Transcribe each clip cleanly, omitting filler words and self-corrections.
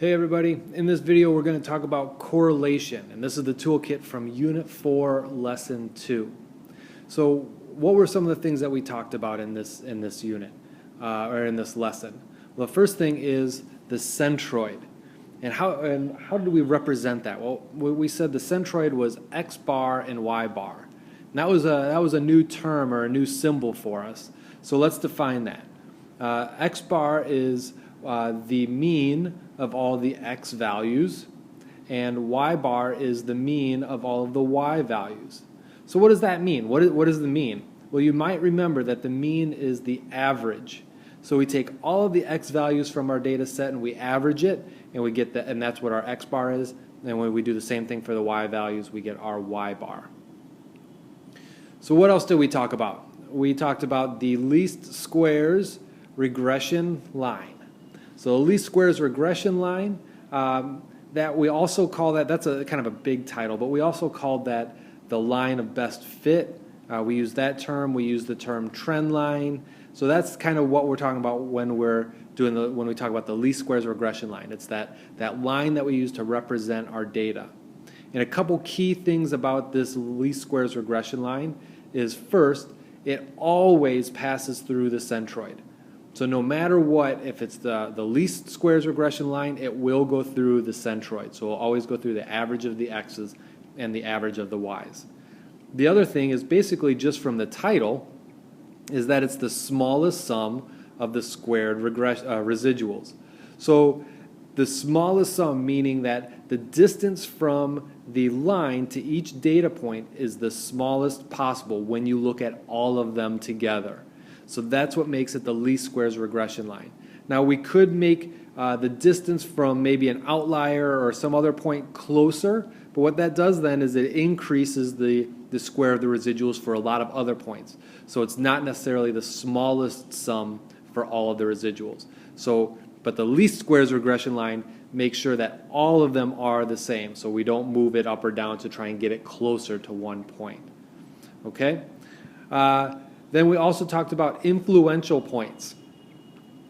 Hey everybody, in this video we're going to talk about correlation, and this is the toolkit from Unit 4, Lesson 2. So what were some of the things that we talked about in this unit, or in this lesson? Well, the first thing is the centroid. And how do we represent that? Well, we said the centroid was X bar and Y bar. And that was a new term or a new symbol for us. So let's define that. X bar is the mean of all the X values, and Y bar is the mean of all of the Y values. So what does that mean? What is the mean? Well, you might remember that the mean is the average. So we take all of the X values from our data set and we average it, and we get that, and that's what our X bar is. And when we do the same thing for the Y values, we get our Y bar. So what else did we talk about? We talked about the least squares regression line. So the least squares regression line, that we also call that's a kind of a big title, but we also called that the line of best fit. We use that term. We use the term trend line. So that's kind of what we're talking about when we talk about the least squares regression line. It's that line that we use to represent our data. And a couple key things about this least squares regression line is, first, it always passes through the centroid. So no matter what, if it's the least squares regression line, it will go through the centroid. So it'll always go through the average of the X's and the average of the Y's. The other thing is, basically just from the title, is that it's the smallest sum of the squared residuals. So the smallest sum, meaning that the distance from the line to each data point is the smallest possible when you look at all of them together. So that's what makes it the least squares regression line. Now we could make the distance from maybe an outlier or some other point closer, but what that does then is it increases the square of the residuals for a lot of other points. So it's not necessarily the smallest sum for all of the residuals. But the least squares regression line makes sure that all of them are the same, so we don't move it up or down to try and get it closer to one point. Okay? Then we also talked about influential points.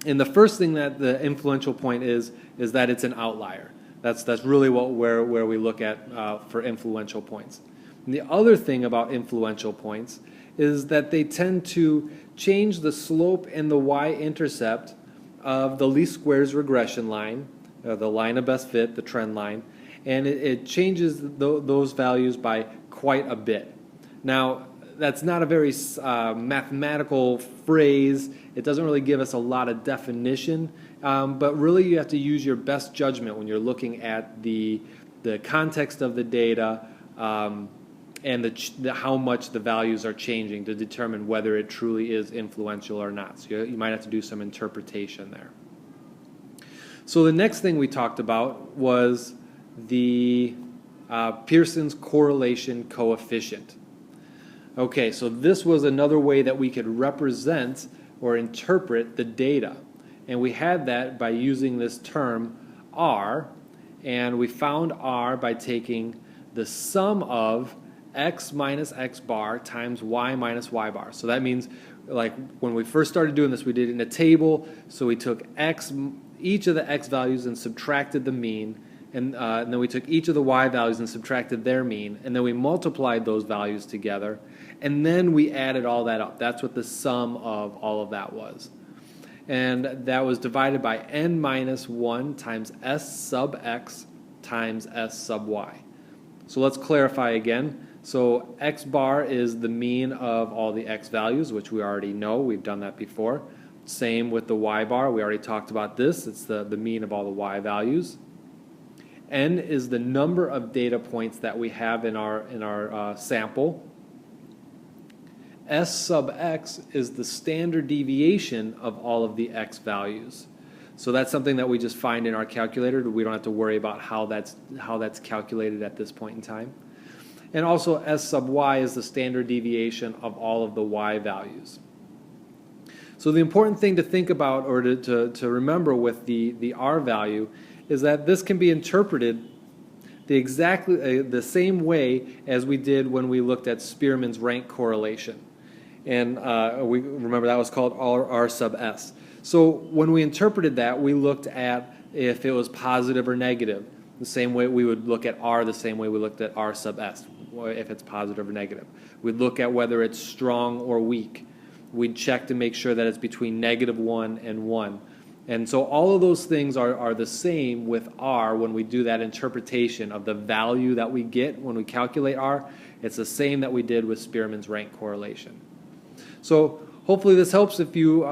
And the first thing that the influential point is that it's an outlier. That's really where we look at for influential points. And the other thing about influential points is that they tend to change the slope and the y-intercept of the least squares regression line, the line of best fit, the trend line, and it changes those values by quite a bit. Now, that's not a very mathematical phrase. It doesn't really give us a lot of definition, but really you have to use your best judgment when you're looking at the context of the data and how much the values are changing to determine whether it truly is influential or not. So you might have to do some interpretation there. So the next thing we talked about was the Pearson's correlation coefficient. Okay, so this was another way that we could represent or interpret the data. And we had that by using this term R, and we found R by taking the sum of X minus X bar times Y minus Y bar. So that means, like when we first started doing this, we did it in a table, so we took each of the X values and subtracted the mean, and then we took each of the Y values and subtracted their mean, and then we multiplied those values together, and then we added all that up. That's what the sum of all of that was. And that was divided by n minus 1 times S sub X times S sub Y. So let's clarify again. So X bar is the mean of all the X values, which we already know. We've done that before. Same with the Y bar. We already talked about this. It's the mean of all the Y values. N is the number of data points that we have in our sample. S sub X is the standard deviation of all of the X values. So that's something that we just find in our calculator. We don't have to worry about how that's calculated at this point in time. And also S sub Y is the standard deviation of all of the Y values. So the important thing to think about or to remember with the R value is that this can be interpreted exactly the same way as we did when we looked at Spearman's rank correlation. And we remember that was called R sub S. So when we interpreted that, we looked at if it was positive or negative. The same way we would look at R, the same way we looked at R sub S, if it's positive or negative. We'd look at whether it's strong or weak. We'd check to make sure that it's between -1 and 1. And so all of those things are the same with R when we do that interpretation of the value that we get when we calculate R. It's the same that we did with Spearman's rank correlation. So hopefully this helps if you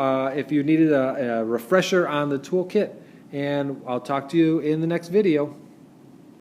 needed a refresher on the toolkit, and I'll talk to you in the next video.